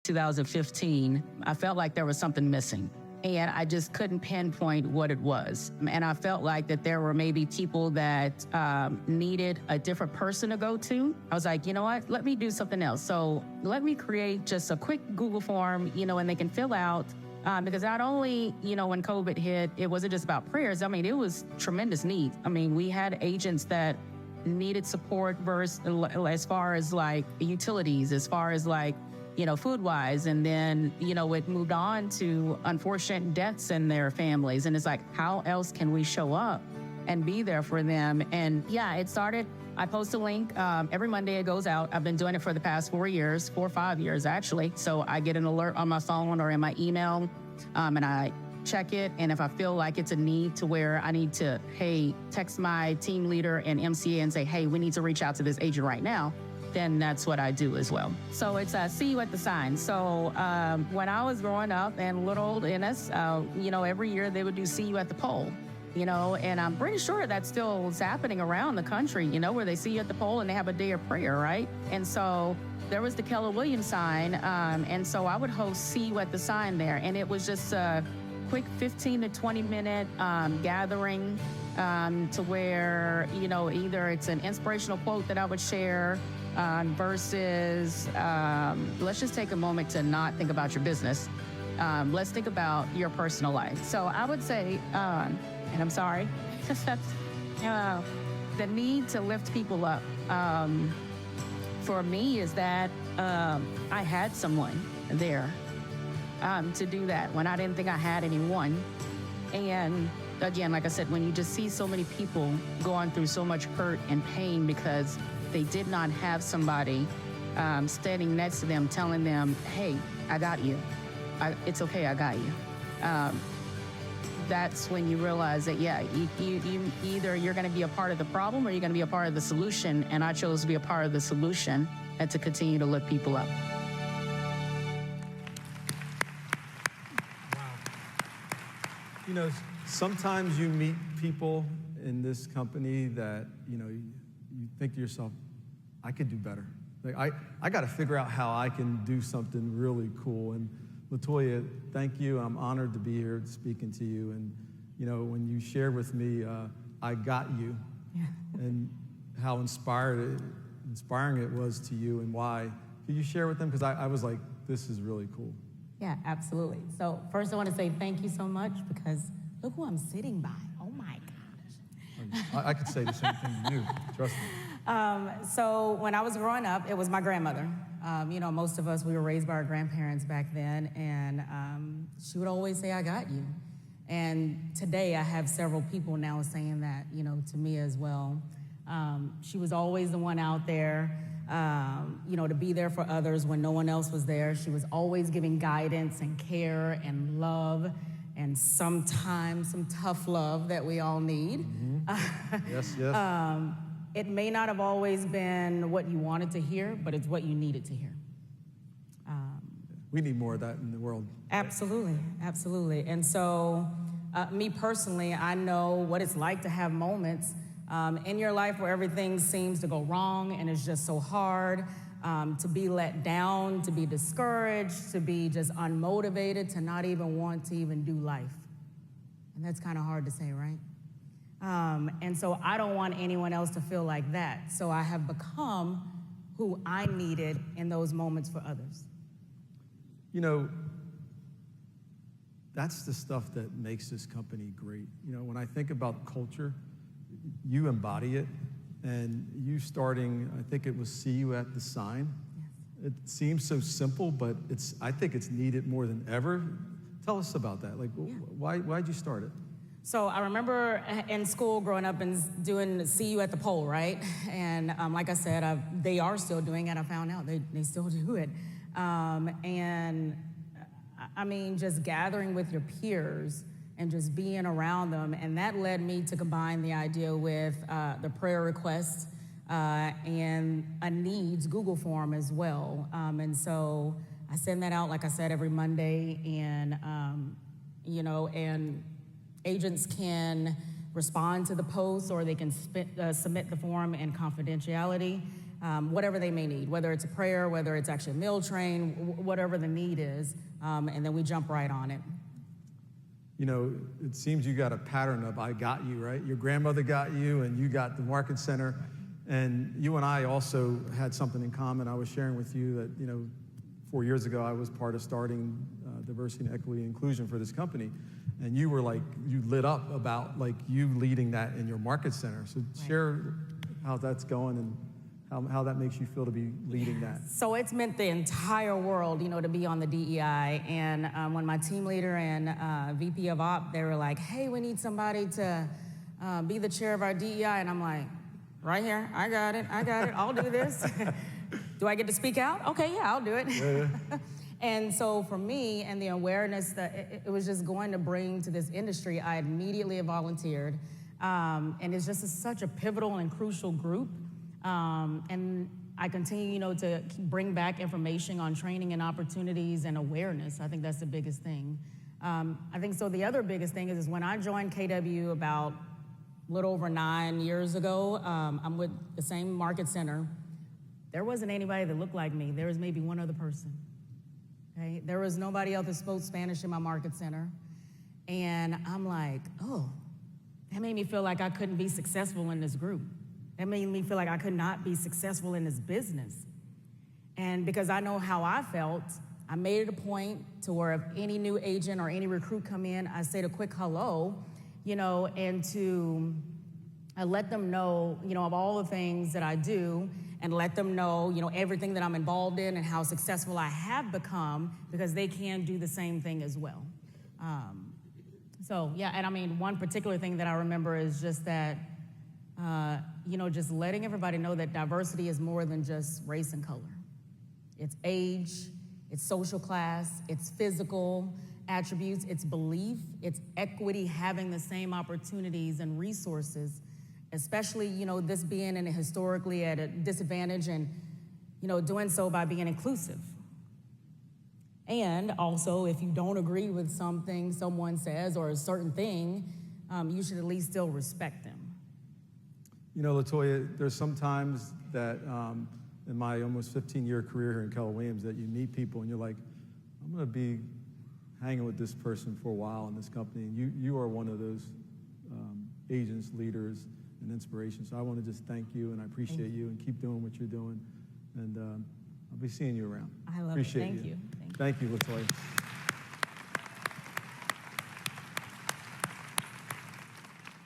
2015, I felt like there was something missing. And I just couldn't pinpoint what it was. And I felt like that there were maybe people that needed a different person to go to. I was like, you know what, let me do something else. So let me create just a quick Google form, and they can fill out. Because not only, when COVID hit, it wasn't just about prayers. I mean, it was tremendous need. I mean, we had agents that needed support as far as like utilities, as far as like, food-wise, and then, it moved on to unfortunate deaths in their families. And it's like, how else can we show up and be there for them? And yeah, it started, I post a link, every Monday it goes out. I've been doing it for the past 4 or 5 years, actually. So I get an alert on my phone or in my email, and I check it. And if I feel like it's a need to where I need to, text my team leader and MCA and say, hey, we need to reach out to this agent right now, then that's what I do as well. So it's see you at the sign. So when I was growing up and little old Ennis, every year they would do see you at the pole, and I'm pretty sure that still is happening around the country, where they see you at the pole and they have a day of prayer, right? And so there was the Keller Williams sign, and so I would host see you at the sign there. And it was just a quick 15 to 20 minute gathering to where, either it's an inspirational quote that I would share, versus let's just take a moment to not think about your business. Let's think about your personal life. So I would say, and I'm sorry, the need to lift people up for me is that I had someone there to do that when I didn't think I had anyone. And again, like I said, when you just see so many people going through so much hurt and pain because they did not have somebody standing next to them telling them, hey, I got you. It's okay, I got you. That's when you realize that, you either you're going to be a part of the problem or you're going to be a part of the solution. And I chose to be a part of the solution and to continue to lift people up. Wow. Sometimes you meet people in this company that, you think to yourself, I could do better. Like I got to figure out how I can do something really cool. And LaToya, thank you. I'm honored to be here speaking to you. And, when you shared with me, I got you, and how inspiring it was to you and why. Could you share with them? Because I was like, this is really cool. Yeah, absolutely. So first I want to say thank you so much, because look who I'm sitting by. Oh my gosh. I could say the same thing to you, trust me. So when I was growing up, it was my grandmother. Most of us, we were raised by our grandparents back then, and she would always say, I got you. And today I have several people now saying that, to me as well. She was always the one out there, to be there for others when no one else was there. She was always giving guidance and care and love, and sometimes some tough love that we all need. Mm-hmm. Yes. It may not have always been what you wanted to hear, but it's what you needed to hear. We need more of that in the world. Absolutely, absolutely. And so, me personally, I know what it's like to have moments in your life where everything seems to go wrong and it's just so hard, to be let down, to be discouraged, to be just unmotivated, to not even want to even do life. And that's kind of hard to say, right? And so I don't want anyone else to feel like that. So I have become who I needed in those moments for others. That's the stuff that makes this company great. When I think about culture, you embody it, and you starting, I think it was see you at the sign. Yes. It seems so simple, but I think it's needed more than ever. Tell us about that. Why'd you start it? So I remember in school growing up and doing see you at the pole, right? And like I said, they are still doing it. I found out they still do it. And I mean, just gathering with your peers and just being around them. And that led me to combine the idea with the prayer requests and a needs Google form as well. And so I send that out, like I said, every Monday. And, and agents can respond to the post, or they can submit the form in confidentiality. whatever they may need, whether it's a prayer, whether it's actually a meal train, whatever the need is, and then we jump right on it. You know, it seems you got a pattern of I got you, right? Your grandmother got you, and you got the Market Center. And you and I also had something in common. I was sharing with you that, you know, 4 years ago, I was part of starting diversity and equity and inclusion for this company. And you were like, you lit up about like you leading that in your Market Center. So share how that's going and how that makes you feel to be leading that. So it's meant the entire world, you know, to be on the DEI. And when my team leader and VP of Op, they were like, hey, we need somebody to be the chair of our DEI. And I'm like, right here, I got it, I'll do this. Do I get to speak out? Okay, yeah, I'll do it. Yeah. And so for me, and the awareness that it was just going to bring to this industry, I immediately volunteered. And it's just such a pivotal and crucial group. And I continue, you know, to bring back information on training and opportunities and awareness. I think that's the biggest thing. I think so. The other biggest thing is when I joined KW about a little over 9 years ago, I'm with the same Market Center. There wasn't anybody that looked like me. There was maybe one other person. Okay? There was nobody else that spoke Spanish in my Market Center. And I'm like, oh, that made me feel like I couldn't be successful in this group. That made me feel like I could not be successful in this business. And because I know how I felt, I made it a point to where if any new agent or any recruit come in, I said a quick hello, you know, and to let them know, you know, of all the things that I do and let them know, you know, everything that I'm involved in and how successful I have become because they can do the same thing as well. So, yeah, and I mean, one particular thing that I remember is just that, you know, just letting everybody know that diversity is more than just race and color. It's age, it's social class, it's physical attributes, it's belief, it's equity, having the same opportunities and resources, especially, you know, this being in a historically at a disadvantage and, you know, doing so by being inclusive. And also, if you don't agree with something someone says or a certain thing, you should at least still respect them. You know, LaToya, there's some times that in my almost 15-year career here in Keller Williams that you meet people and you're like, I'm going to be hanging with this person for a while in this company. And you are one of those agents, leaders, and inspiration. So I want to just thank you, and I appreciate you, and keep doing what you're doing. And I'll be seeing you around. I love appreciate it. Thank you. Thank you, LaToya.